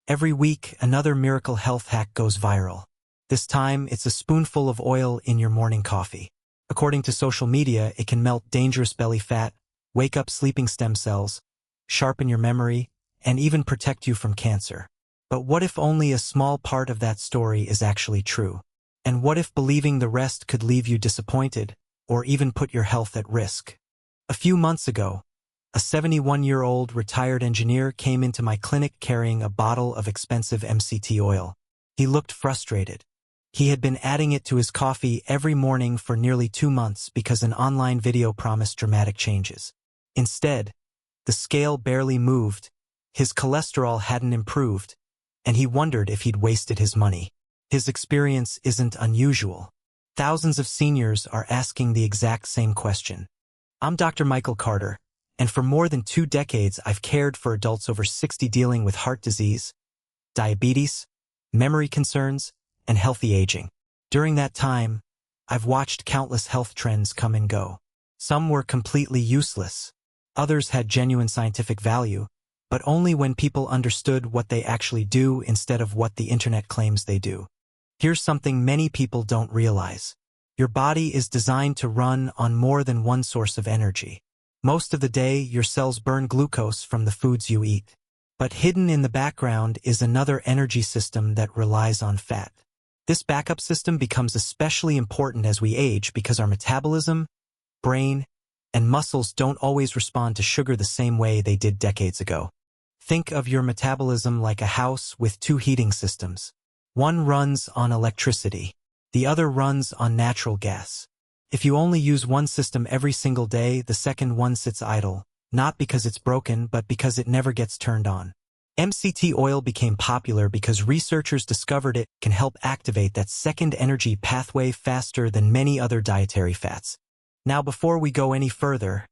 Every week, another miracle health hack goes viral. This time, it's a spoonful of oil in your morning coffee. According to social media, it can melt dangerous belly fat, wake up sleeping stem cells, sharpen your memory, and even protect you from cancer. But what if only a small part of that story is actually true? And what if believing the rest could leave you disappointed, or even put your health at risk? A few months ago, a 71-year-old retired engineer came into my clinic carrying a bottle of expensive MCT oil. He looked frustrated. He had been adding it to his coffee every morning for nearly 2 months because an online video promised dramatic changes. Instead, the scale barely moved, his cholesterol hadn't improved, and he wondered if he'd wasted his money. His experience isn't unusual. Thousands of seniors are asking the exact same question. I'm Dr. Michael Carter, and for more than 2 decades I've cared for adults over 60 dealing with heart disease, diabetes, memory concerns, and healthy aging. During that time, I've watched countless health trends come and go. Some were completely useless. Others had genuine scientific value, but only when people understood what they actually do instead of what the internet claims they do. Here's something many people don't realize. Your body is designed to run on more than one source of energy. Most of the day, your cells burn glucose from the foods you eat. But hidden in the background is another energy system that relies on fat. This backup system becomes especially important as we age because our metabolism, brain, and muscles don't always respond to sugar the same way they did decades ago. Think of your metabolism like a house with 2 heating systems. One runs on electricity. The other runs on natural gas. If you only use one system every single day, the second one sits idle, not because it's broken, but because it never gets turned on. MCT oil became popular because researchers discovered it can help activate that second energy pathway faster than many other dietary fats. Now, before we go any further,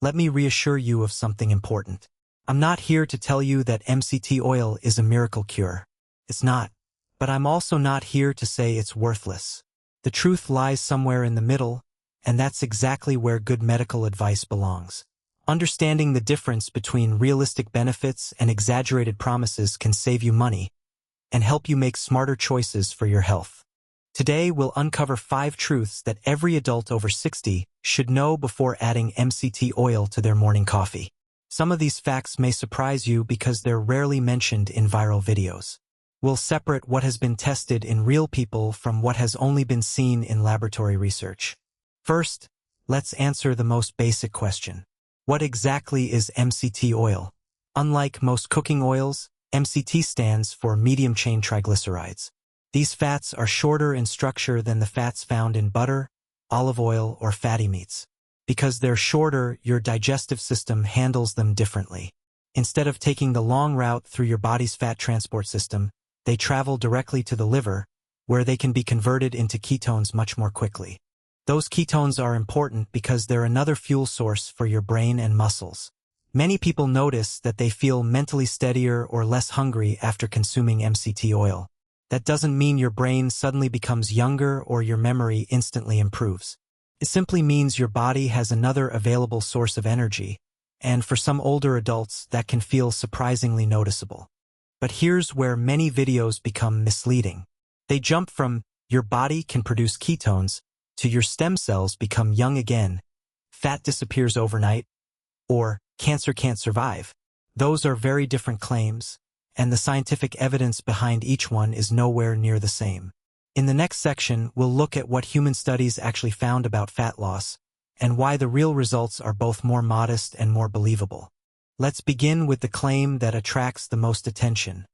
let me reassure you of something important. I'm not here to tell you that MCT oil is a miracle cure. It's not. But I'm also not here to say it's worthless. The truth lies somewhere in the middle, and that's exactly where good medical advice belongs. Understanding the difference between realistic benefits and exaggerated promises can save you money and help you make smarter choices for your health. Today, we'll uncover 5 truths that every adult over 60 should know before adding MCT oil to their morning coffee. Some of these facts may surprise you because they're rarely mentioned in viral videos. We'll separate what has been tested in real people from what has only been seen in laboratory research. First, let's answer the most basic question. What exactly is MCT oil? Unlike most cooking oils, MCT stands for medium-chain triglycerides. These fats are shorter in structure than the fats found in butter, olive oil, or fatty meats. Because they're shorter, your digestive system handles them differently. Instead of taking the long route through your body's fat transport system, they travel directly to the liver, where they can be converted into ketones much more quickly. Those ketones are important because they're another fuel source for your brain and muscles. Many people notice that they feel mentally steadier or less hungry after consuming MCT oil. That doesn't mean your brain suddenly becomes younger or your memory instantly improves. It simply means your body has another available source of energy, and for some older adults, that can feel surprisingly noticeable. But here's where many videos become misleading. They jump from, your body can produce ketones, to your stem cells become young again, fat disappears overnight, or cancer can't survive. Those are very different claims, and the scientific evidence behind each one is nowhere near the same. In the next section, we'll look at what human studies actually found about fat loss, and why the real results are both more modest and more believable. Let's begin with the claim that attracts the most attention.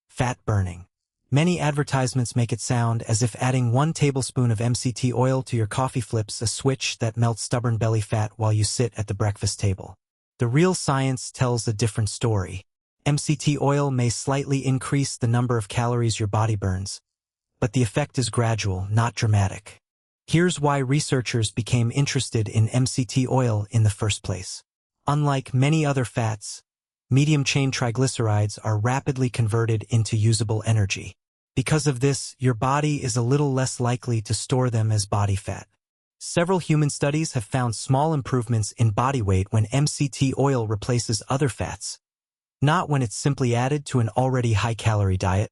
Fat burning. Many advertisements make it sound as if adding 1 tablespoon of MCT oil to your coffee flips a switch that melts stubborn belly fat while you sit at the breakfast table. The real science tells a different story. MCT oil may slightly increase the number of calories your body burns, but the effect is gradual, not dramatic. Here's why researchers became interested in MCT oil in the first place. Unlike many other fats, medium-chain triglycerides are rapidly converted into usable energy. Because of this, your body is a little less likely to store them as body fat. Several human studies have found small improvements in body weight when MCT oil replaces other fats, Not when it's simply added to an already high-calorie diet.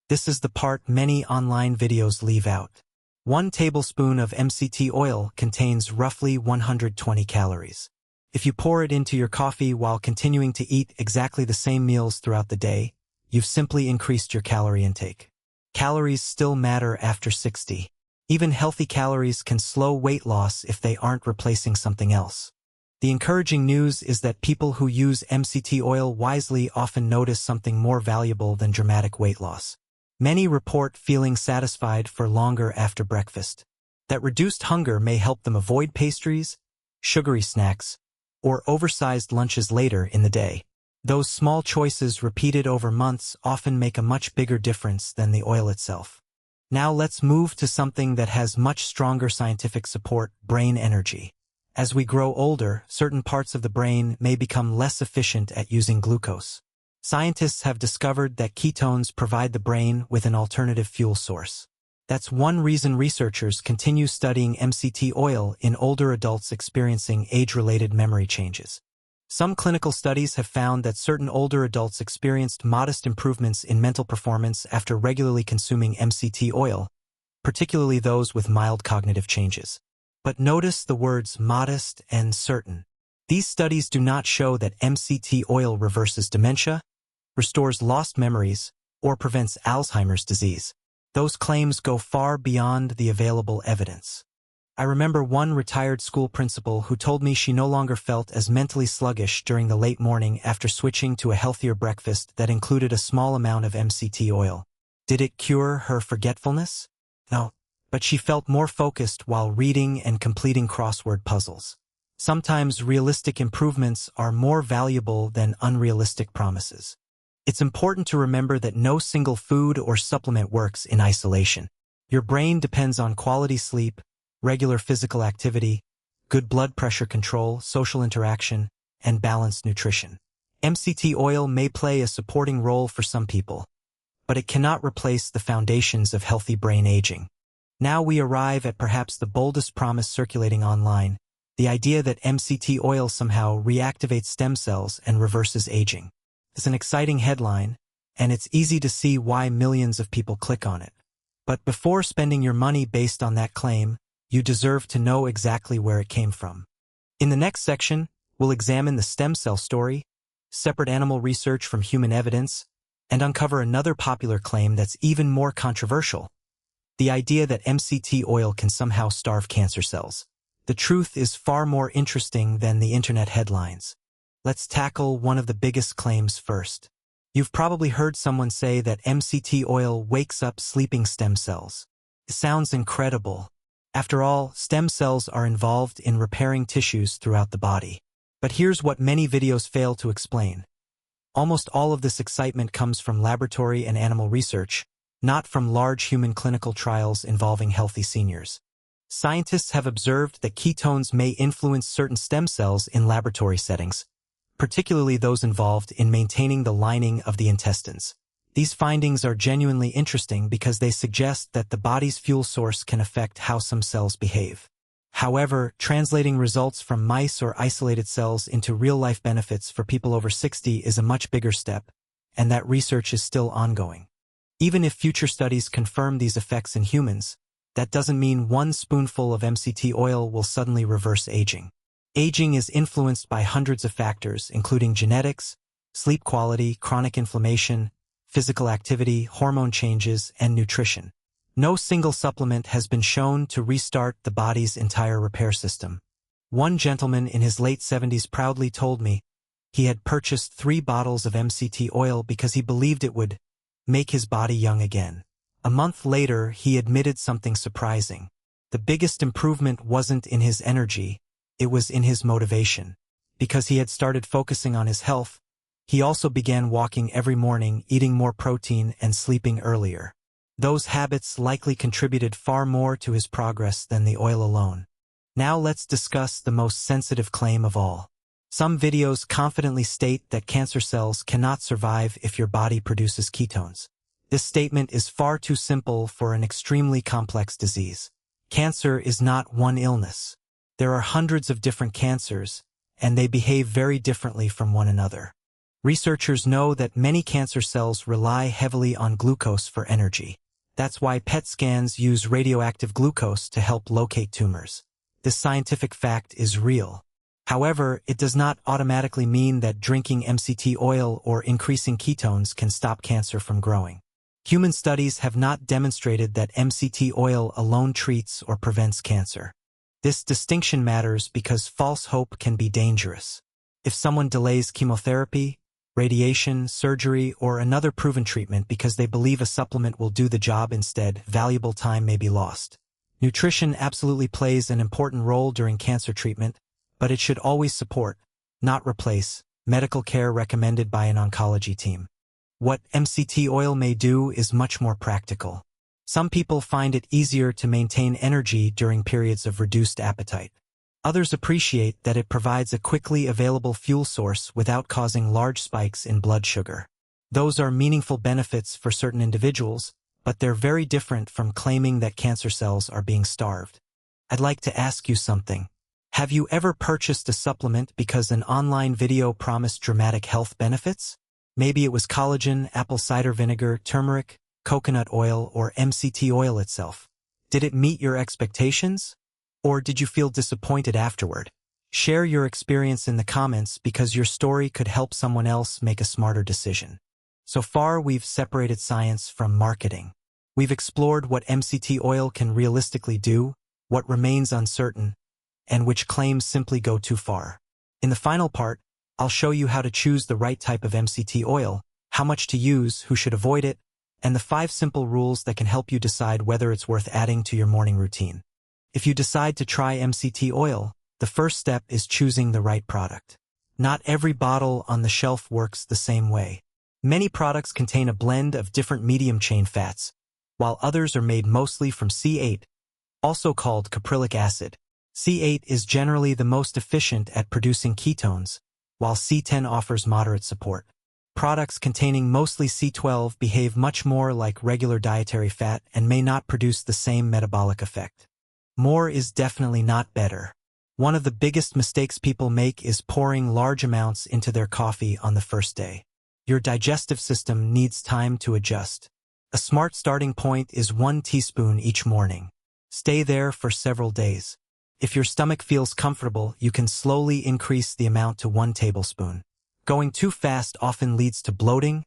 This is the part many online videos leave out. 1 tablespoon of MCT oil contains roughly 120 calories. If you pour it into your coffee while continuing to eat exactly the same meals throughout the day, you've simply increased your calorie intake. Calories still matter after 60. Even healthy calories can slow weight loss if they aren't replacing something else. The encouraging news is that people who use MCT oil wisely often notice something more valuable than dramatic weight loss. Many report feeling satisfied for longer after breakfast. That reduced hunger may help them avoid pastries, sugary snacks, or oversized lunches later in the day. Those small choices repeated over months often make a much bigger difference than the oil itself. Now let's move to something that has much stronger scientific support: brain energy. As we grow older, certain parts of the brain may become less efficient at using glucose. Scientists have discovered that ketones provide the brain with an alternative fuel source. That's one reason researchers continue studying MCT oil in older adults experiencing age-related memory changes. Some clinical studies have found that certain older adults experienced modest improvements in mental performance after regularly consuming MCT oil, particularly those with mild cognitive changes. But notice the words modest and certain. These studies do not show that MCT oil reverses dementia, restores lost memories, or prevents Alzheimer's disease. Those claims go far beyond the available evidence. I remember one retired school principal who told me she no longer felt as mentally sluggish during the late morning after switching to a healthier breakfast that included a small amount of MCT oil. Did it cure her forgetfulness? No, but she felt more focused while reading and completing crossword puzzles. Sometimes realistic improvements are more valuable than unrealistic promises. It's important to remember that no single food or supplement works in isolation. Your brain depends on quality sleep, regular physical activity, good blood pressure control, social interaction, and balanced nutrition. MCT oil may play a supporting role for some people, but it cannot replace the foundations of healthy brain aging. Now we arrive at perhaps the boldest promise circulating online: the idea that MCT oil somehow reactivates stem cells and reverses aging. It's an exciting headline, and it's easy to see why millions of people click on it. But before spending your money based on that claim, you deserve to know exactly where it came from. In the next section, we'll examine the stem cell story, separate animal research from human evidence, and uncover another popular claim that's even more controversial: the idea that MCT oil can somehow starve cancer cells. The truth is far more interesting than the internet headlines. Let's tackle one of the biggest claims first. You've probably heard someone say that MCT oil wakes up sleeping stem cells. It sounds incredible. After all, stem cells are involved in repairing tissues throughout the body. But here's what many videos fail to explain. Almost all of this excitement comes from laboratory and animal research, not from large human clinical trials involving healthy seniors. Scientists have observed that ketones may influence certain stem cells in laboratory settings, particularly those involved in maintaining the lining of the intestines. These findings are genuinely interesting because they suggest that the body's fuel source can affect how some cells behave. However, translating results from mice or isolated cells into real-life benefits for people over 60 is a much bigger step, and that research is still ongoing. Even if future studies confirm these effects in humans, that doesn't mean one spoonful of MCT oil will suddenly reverse aging. Aging is influenced by hundreds of factors, including genetics, sleep quality, chronic inflammation, physical activity, hormone changes, and nutrition. No single supplement has been shown to restart the body's entire repair system. One gentleman in his late 70s proudly told me he had purchased 3 bottles of MCT oil because he believed it would make his body young again. A month later, he admitted something surprising. The biggest improvement wasn't in his energy, it was in his motivation. Because he had started focusing on his health, he also began walking every morning, eating more protein, and sleeping earlier. Those habits likely contributed far more to his progress than the oil alone. Now let's discuss the most sensitive claim of all. Some videos confidently state that cancer cells cannot survive if your body produces ketones. This statement is far too simple for an extremely complex disease. Cancer is not one illness. There are hundreds of different cancers, and they behave very differently from one another. Researchers know that many cancer cells rely heavily on glucose for energy. That's why PET scans use radioactive glucose to help locate tumors. This scientific fact is real. However, it does not automatically mean that drinking MCT oil or increasing ketones can stop cancer from growing. Human studies have not demonstrated that MCT oil alone treats or prevents cancer. This distinction matters because false hope can be dangerous. If someone delays chemotherapy, radiation, surgery, or another proven treatment because they believe a supplement will do the job instead, valuable time may be lost. Nutrition absolutely plays an important role during cancer treatment, but it should always support, not replace, medical care recommended by an oncology team. What MCT oil may do is much more practical. Some people find it easier to maintain energy during periods of reduced appetite. Others appreciate that it provides a quickly available fuel source without causing large spikes in blood sugar. Those are meaningful benefits for certain individuals, but they're very different from claiming that cancer cells are being starved. I'd like to ask you something. Have you ever purchased a supplement because an online video promised dramatic health benefits? Maybe it was collagen, apple cider vinegar, turmeric, coconut oil, or MCT oil itself. Did it meet your expectations? Or did you feel disappointed afterward? Share your experience in the comments because your story could help someone else make a smarter decision. So far, we've separated science from marketing. We've explored what MCT oil can realistically do, what remains uncertain, and which claims simply go too far. In the final part, I'll show you how to choose the right type of MCT oil, how much to use, who should avoid it, and the 5 simple rules that can help you decide whether it's worth adding to your morning routine. If you decide to try MCT oil, the first step is choosing the right product. Not every bottle on the shelf works the same way. Many products contain a blend of different medium-chain fats, while others are made mostly from C8, also called caprylic acid. C8 is generally the most efficient at producing ketones, while C10 offers moderate support. Products containing mostly C12 behave much more like regular dietary fat and may not produce the same metabolic effect. More is definitely not better. One of the biggest mistakes people make is pouring large amounts into their coffee on the first day. Your digestive system needs time to adjust. A smart starting point is 1 teaspoon each morning. Stay there for several days. If your stomach feels comfortable, you can slowly increase the amount to 1 tablespoon. Going too fast often leads to bloating,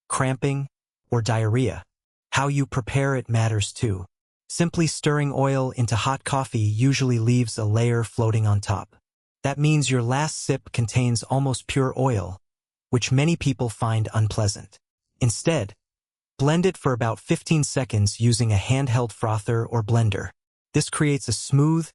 cramping, or diarrhea. How you prepare it matters too. Simply stirring oil into hot coffee usually leaves a layer floating on top. That means your last sip contains almost pure oil, which many people find unpleasant. Instead, blend it for about 15 seconds using a handheld frother or blender. This creates a smooth,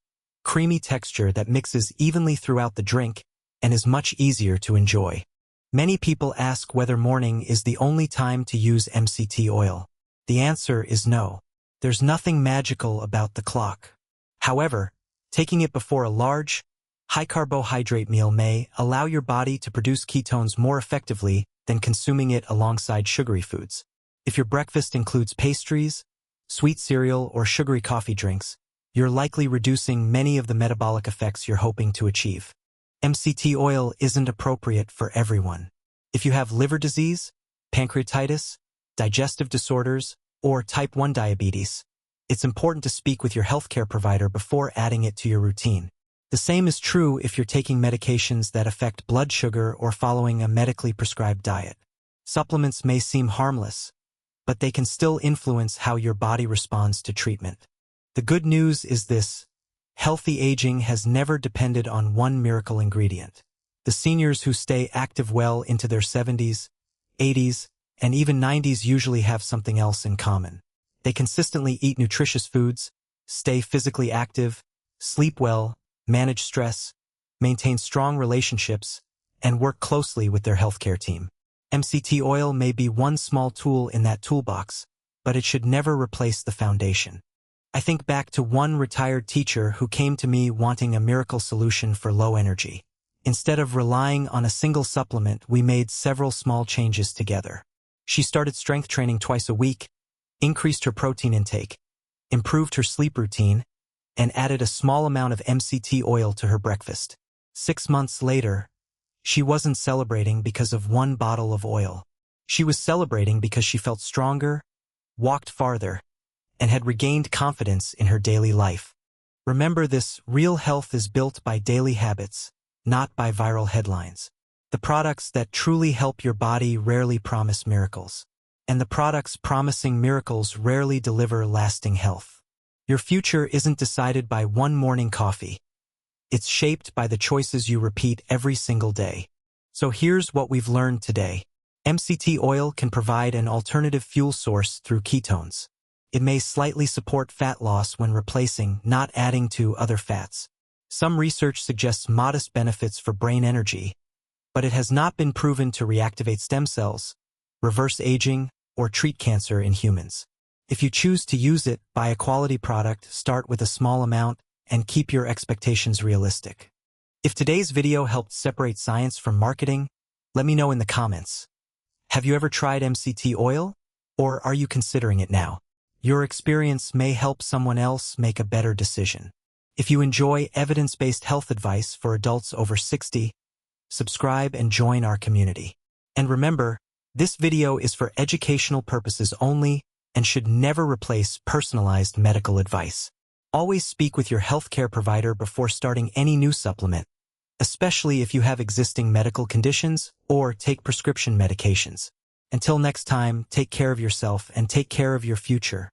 creamy texture that mixes evenly throughout the drink and is much easier to enjoy. Many people ask whether morning is the only time to use MCT oil. The answer is no. There's nothing magical about the clock. However, taking it before a large, high-carbohydrate meal may allow your body to produce ketones more effectively than consuming it alongside sugary foods. If your breakfast includes pastries, sweet cereal, or sugary coffee drinks, you're likely reducing many of the metabolic effects you're hoping to achieve. MCT oil isn't appropriate for everyone. If you have liver disease, pancreatitis, digestive disorders, or type 1 diabetes, it's important to speak with your healthcare provider before adding it to your routine. The same is true if you're taking medications that affect blood sugar or following a medically prescribed diet. Supplements may seem harmless, but they can still influence how your body responds to treatment. The good news is this: healthy aging has never depended on one miracle ingredient. The seniors who stay active well into their 70s, 80s, and even 90s usually have something else in common. They consistently eat nutritious foods, stay physically active, sleep well, manage stress, maintain strong relationships, and work closely with their healthcare team. MCT oil may be one small tool in that toolbox, but it should never replace the foundation. I think back to one retired teacher who came to me wanting a miracle solution for low energy. Instead of relying on a single supplement, we made several small changes together. She started strength training twice a week, increased her protein intake, improved her sleep routine, and added a small amount of MCT oil to her breakfast. 6 months later, She wasn't celebrating because of one bottle of oil. She was celebrating because she felt stronger, walked farther, and had regained confidence in her daily life. Remember this, real health is built by daily habits, not by viral headlines. The products that truly help your body rarely promise miracles, and the products promising miracles rarely deliver lasting health. Your future isn't decided by one morning coffee. It's shaped by the choices you repeat every single day. So here's what we've learned today. MCT oil can provide an alternative fuel source through ketones. It may slightly support fat loss when replacing, not adding to, other fats. Some research suggests modest benefits for brain energy, but it has not been proven to reactivate stem cells, reverse aging, or treat cancer in humans. If you choose to use it, buy a quality product, start with a small amount, and keep your expectations realistic. If today's video helped separate science from marketing, let me know in the comments. Have you ever tried MCT oil? Or are you considering it now? Your experience may help someone else make a better decision. If you enjoy evidence-based health advice for adults over 60, subscribe and join our community. And remember, this video is for educational purposes only and should never replace personalized medical advice. Always speak with your healthcare provider before starting any new supplement, especially if you have existing medical conditions or take prescription medications. Until next time, take care of yourself and take care of your future.